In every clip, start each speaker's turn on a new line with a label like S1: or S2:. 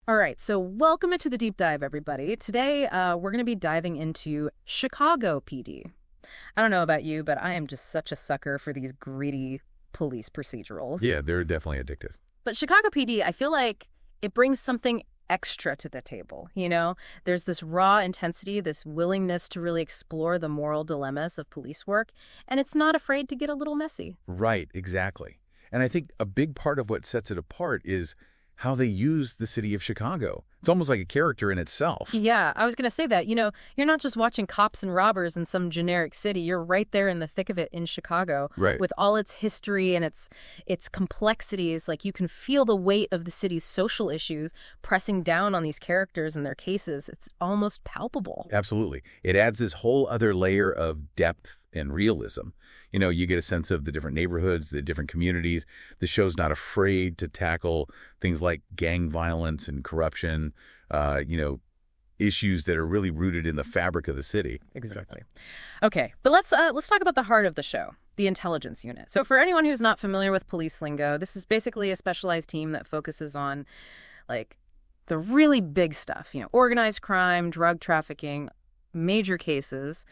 S1: All right, so welcome into the deep dive, everybody. Today, we're going to be diving into Chicago PD. I don't know about you, but I am just such a sucker for these greedy police procedurals.
S2: Yeah, they're definitely addictive.
S1: But Chicago PD, I feel like it brings something extra to the table, you know? There's this raw intensity, this willingness to really explore the moral dilemmas of police work, and it's not afraid to get a little messy.
S2: Right, exactly. And I think a big part of what sets it apart is how they use the city of Chicago. It's almost like a character in itself.
S1: Yeah, I was going to say that. You know, you're not just watching cops and robbers in some generic city. You're right there in the thick of it in Chicago.
S2: Right.
S1: With all its history and its complexities. Like, you can feel the weight of the city's social issues pressing down on these characters and their cases. It's almost palpable.
S2: Absolutely. It adds this whole other layer of depth and realism. You know, you get a sense of the different neighborhoods, the different communities. The show's not afraid to tackle things like gang violence and corruption, issues that are really rooted in the fabric of the city.
S1: Exactly. Okay, but let's talk about the heart of the show, the intelligence unit. So for anyone who's not familiar with police lingo, this is basically a specialized team that focuses on, like, the really big stuff, you know, organized crime, drug trafficking, major cases.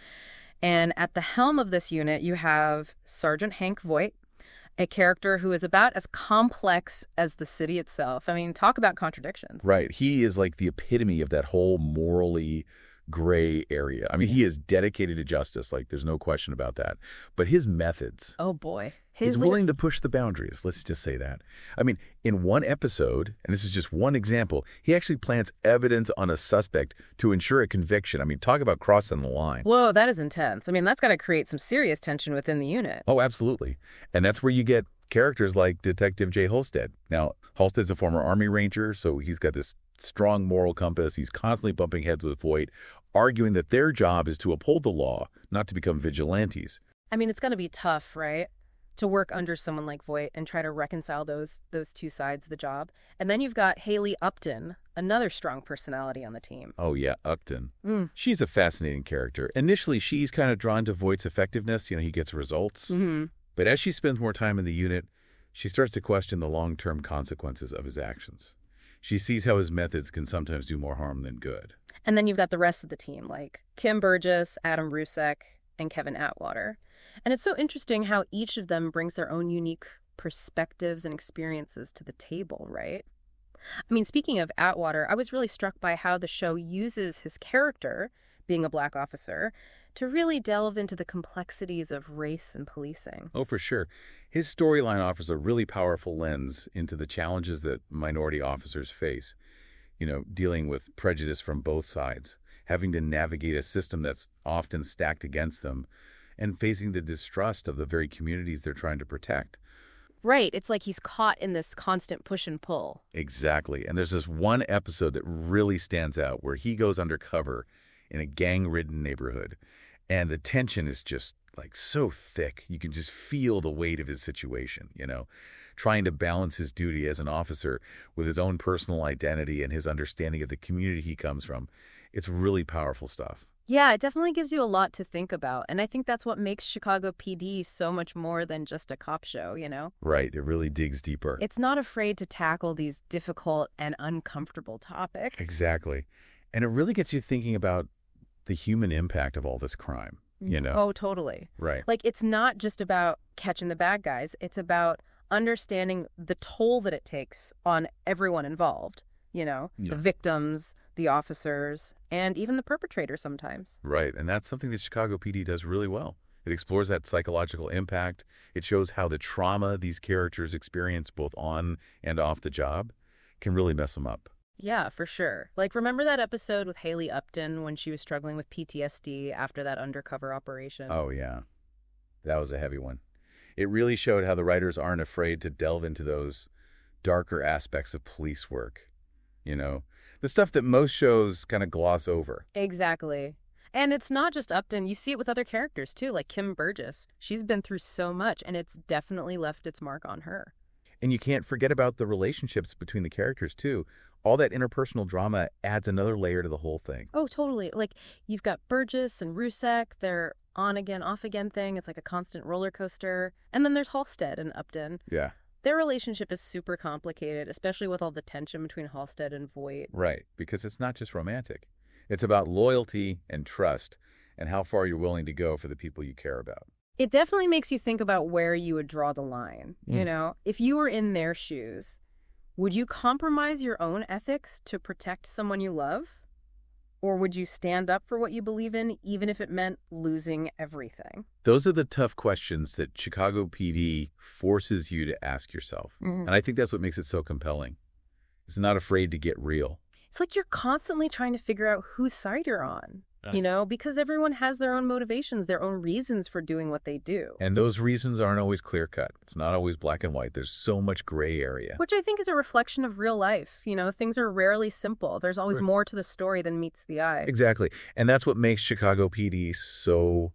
S1: And at the helm of this unit, you have Sergeant Hank Voight, a character who is about as complex as the city itself. I mean, talk about contradictions.
S2: Right. He is like the epitome of that whole morally gray area. I mean, he is dedicated to justice. Like, there's no question about that. But his methods.
S1: Oh, boy.
S2: He's willing to push the boundaries. Let's just say that. I mean, in one episode, and this is just one example, he actually plants evidence on a suspect to ensure a conviction. I mean, talk about crossing the line.
S1: Whoa, that is intense. I mean, that's got to create some serious tension within the unit.
S2: Oh, absolutely. And that's where you get characters like Detective Jay Halstead. Now, Halstead's a former Army Ranger, so he's got this strong moral compass. He's constantly bumping heads with Voight, arguing that their job is to uphold the law, not to become vigilantes.
S1: I mean, it's going to be tough, right? To work under someone like Voight and try to reconcile those two sides of the job. And then you've got Haley Upton, another strong personality on the team.
S2: Oh, yeah, Upton. She's a fascinating character. Initially, she's kind of drawn to Voight's effectiveness. You know, he gets results. But as she spends more time in the unit, she starts to question the long-term consequences of his actions. She sees how his methods can sometimes do more harm than good.
S1: And then you've got the rest of the team, like Kim Burgess, Adam Rusek, and Kevin Atwater. And it's so interesting how each of them brings their own unique perspectives and experiences to the table, right? I mean, speaking of Atwater, I was really struck by how the show uses his character, being a black officer, to really delve into the complexities of race and policing.
S2: Oh, for sure. His storyline offers a really powerful lens into the challenges that minority officers face. You know, dealing with prejudice from both sides, having to navigate a system that's often stacked against them, and facing the distrust of the very communities they're trying to protect.
S1: Right. It's like he's caught in this constant push and pull.
S2: Exactly. And there's this one episode that really stands out where he goes undercover in a gang-ridden neighborhood. And the tension is just, like, so thick. You can just feel the weight of his situation, you know, trying to balance his duty as an officer with his own personal identity and his understanding of the community he comes from. It's really powerful stuff.
S1: Yeah, it definitely gives you a lot to think about. And I think that's what makes Chicago PD so much more than just a cop show, you know?
S2: Right. It really digs deeper.
S1: It's not afraid to tackle these difficult and uncomfortable topics.
S2: Exactly. And it really gets you thinking about the human impact of all this crime, you know?
S1: Oh, totally.
S2: Right.
S1: Like, it's not just about catching the bad guys. It's about understanding the toll that it takes on everyone involved, you know?
S2: Yeah.
S1: The victims, the officers, and even the perpetrators sometimes.
S2: Right. And that's something that Chicago PD does really well. It explores that psychological impact. It shows how the trauma these characters experience both on and off the job can really mess them up.
S1: Yeah, for sure. Like, remember that episode with Haley Upton when she was struggling with PTSD after that undercover operation?
S2: Oh, yeah. That was a heavy one. It really showed how the writers aren't afraid to delve into those darker aspects of police work. You know, the stuff that most shows kind of gloss over.
S1: Exactly. And it's not just Upton. You see it with other characters, too, like Kim Burgess. She's been through so much, and it's definitely left its mark on her.
S2: And you can't forget about the relationships between the characters, too. All that interpersonal drama adds another layer to the whole thing.
S1: Oh, totally. Like, you've got Burgess and Rusek, their on-again, off-again thing. It's like a constant roller coaster. And then there's Halstead and Upton.
S2: Yeah.
S1: Their relationship is super complicated, especially with all the tension between Halstead and Voight.
S2: Right, because it's not just romantic. It's about loyalty and trust and how far you're willing to go for the people you care about.
S1: It definitely makes you think about where you would draw the line. You know, if you were in their shoes, would you compromise your own ethics to protect someone you love? Or would you stand up for what you believe in, even if it meant losing everything?
S2: Those are the tough questions that Chicago PD forces you to ask yourself. And I think that's what makes it so compelling. It's not afraid to get real.
S1: It's like you're constantly trying to figure out whose side you're on, you know, because everyone has their own motivations, their own reasons for doing what they do.
S2: And those reasons aren't always clear-cut. It's not always black and white. There's so much gray area.
S1: Which I think is a reflection of real life. You know, things are rarely simple. There's always more to the story than meets the eye.
S2: Exactly. And that's what makes Chicago PD so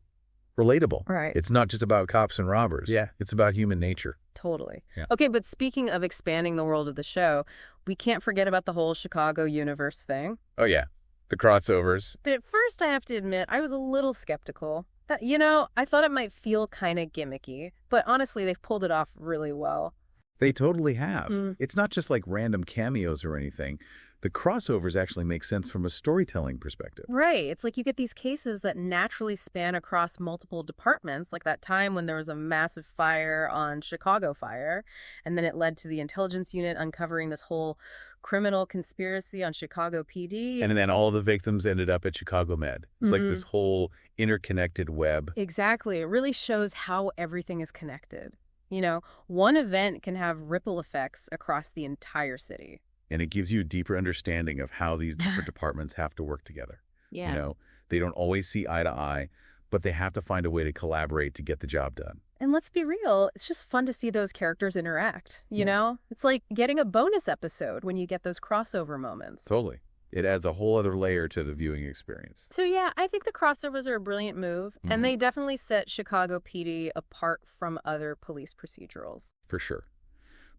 S2: relatable.
S1: Right.
S2: It's not just about cops and robbers. Yeah. It's about human nature.
S1: Totally.
S2: Yeah.
S1: Okay, but speaking of expanding the world of the show, we can't forget about the whole Chicago universe thing.
S2: Oh, yeah. The crossovers.
S1: But at first, I have to admit, I was a little skeptical. You know, I thought it might feel kind of gimmicky, but honestly, they've pulled it off really well.
S2: They totally have. It's not just like random cameos or anything. The crossovers actually make sense from a storytelling perspective.
S1: Right. It's like you get these cases that naturally span across multiple departments, like that time when there was a massive fire on Chicago Fire, and then it led to the intelligence unit uncovering this whole criminal conspiracy on Chicago PD.
S2: And then all the victims ended up at Chicago Med. It's like this whole interconnected web.
S1: Exactly. It really shows how everything is connected. You know, one event can have ripple effects across the entire city.
S2: And it gives you a deeper understanding of how these different departments have to work together.
S1: Yeah.
S2: You know, they don't always see eye to eye, but they have to find a way to collaborate to get the job done.
S1: And let's be real, it's just fun to see those characters interact, you know? It's like getting a bonus episode when you get those crossover moments.
S2: Totally. It adds a whole other layer to the viewing experience.
S1: So yeah, I think the crossovers are a brilliant move, and they definitely set Chicago PD apart from other police procedurals.
S2: For sure.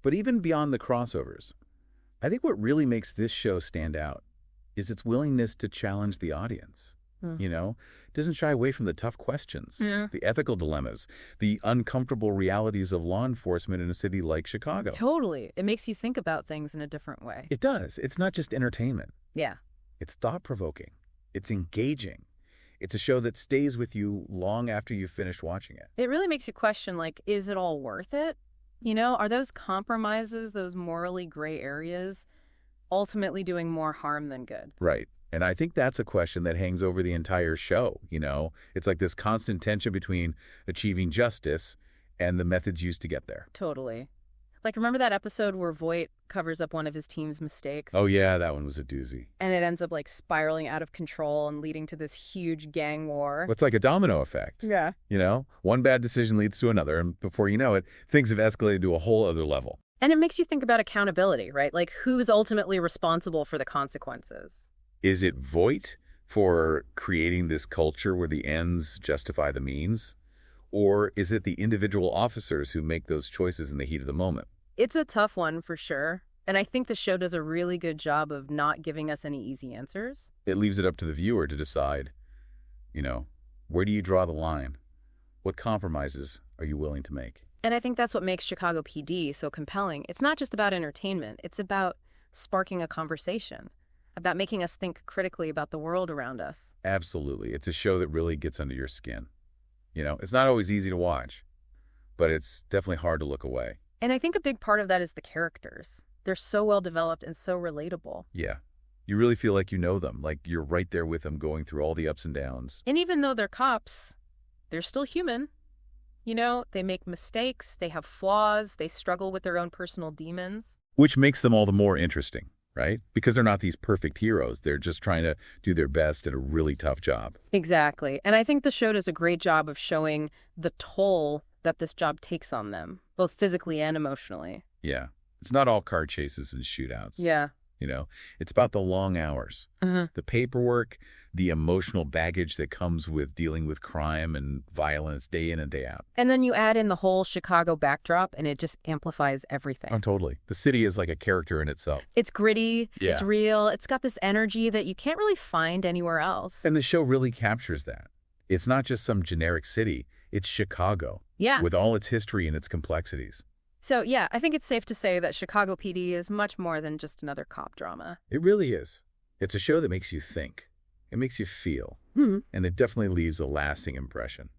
S2: But even beyond the crossovers, I think what really makes this show stand out is its willingness to challenge the audience. You know, it doesn't shy away from the tough questions, the ethical dilemmas, the uncomfortable realities of law enforcement in a city like Chicago.
S1: Totally. It makes you think about things in a different way.
S2: It does. It's not just entertainment.
S1: Yeah.
S2: It's thought-provoking. It's engaging. It's a show that stays with you long after you've finished watching it.
S1: It really makes you question, like, is it all worth it? You know, are those compromises, those morally gray areas, ultimately doing more harm than good?
S2: Right. And I think that's a question that hangs over the entire show, you know? It's like this constant tension between achieving justice and the methods used to get there.
S1: Totally. Like, remember that episode where Voight covers up one of his team's mistakes?
S2: Oh, yeah, that one was a doozy.
S1: And it ends up, like, spiraling out of control and leading to this huge gang war.
S2: It's like a domino effect.
S1: Yeah.
S2: You know, one bad decision leads to another, and before you know it, things have escalated to a whole other level.
S1: And it makes you think about accountability, right? Like, who's ultimately responsible for the consequences?
S2: Is it Voight for creating this culture where the ends justify the means? Or is it the individual officers who make those choices in the heat of the moment?
S1: It's a tough one for sure. And I think the show does a really good job of not giving us any easy answers.
S2: It leaves it up to the viewer to decide, you know, where do you draw the line? What compromises are you willing to make?
S1: And I think that's what makes Chicago PD so compelling. It's not just about entertainment. It's about sparking a conversation, about making us think critically about the world around us.
S2: Absolutely. It's a show that really gets under your skin. You know, it's not always easy to watch, but it's definitely hard to look away.
S1: And I think a big part of that is the characters. They're so well developed and so relatable.
S2: Yeah. You really feel like you know them, like you're right there with them going through all the ups and downs.
S1: And even though they're cops, they're still human. You know, they make mistakes, they have flaws, they struggle with their own personal demons.
S2: Which makes them all the more interesting, right? Because they're not these perfect heroes. They're just trying to do their best at a really tough job.
S1: Exactly. And I think the show does a great job of showing the toll that this job takes on them, both physically and emotionally.
S2: Yeah. It's not all car chases and shootouts.
S1: Yeah.
S2: You know, it's about the long hours, the paperwork, the emotional baggage that comes with dealing with crime and violence day in and day out.
S1: And then you add in the whole Chicago backdrop, and it just amplifies everything.
S2: Oh, totally. The city is like a character in itself.
S1: It's gritty.
S2: Yeah.
S1: It's real. It's got this energy that you can't really find anywhere else.
S2: And the show really captures that. It's not just some generic city. It's Chicago.
S1: Yeah.
S2: With all its history and its complexities.
S1: So, yeah, I think it's safe to say that Chicago PD is much more than just another cop drama.
S2: It really is. It's a show that makes you think. It makes you feel. And it definitely leaves a lasting impression.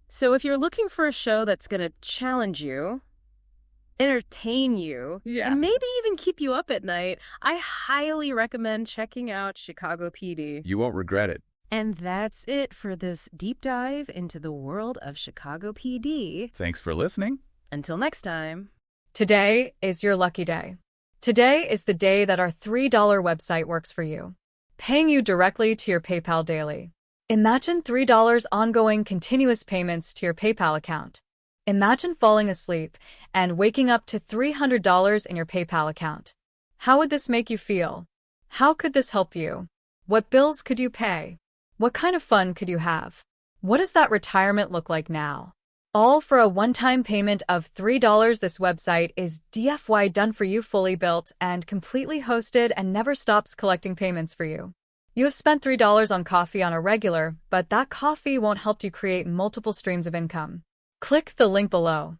S1: So if you're looking for a show that's going to challenge you, entertain you, and maybe even keep you up at night, I highly recommend checking out Chicago PD.
S2: You won't regret it.
S1: And that's it for this deep dive into the world of Chicago PD.
S2: Thanks for listening.
S1: Until next time.
S3: Today is your lucky day. Today is the day that our $3 website works for you, paying you directly to your PayPal daily. Imagine $3 ongoing continuous payments to your PayPal account. Imagine falling asleep and waking up to $300 in your PayPal account. How would this make you feel? How could this help you? What bills could you pay? What kind of fun could you have? What does that retirement look like now? All for a one-time payment of $3. This website is DFY done for you, fully built and completely hosted, and never stops collecting payments for you. You have spent $3 on coffee on a regular, but that coffee won't help you create multiple streams of income. Click the link below.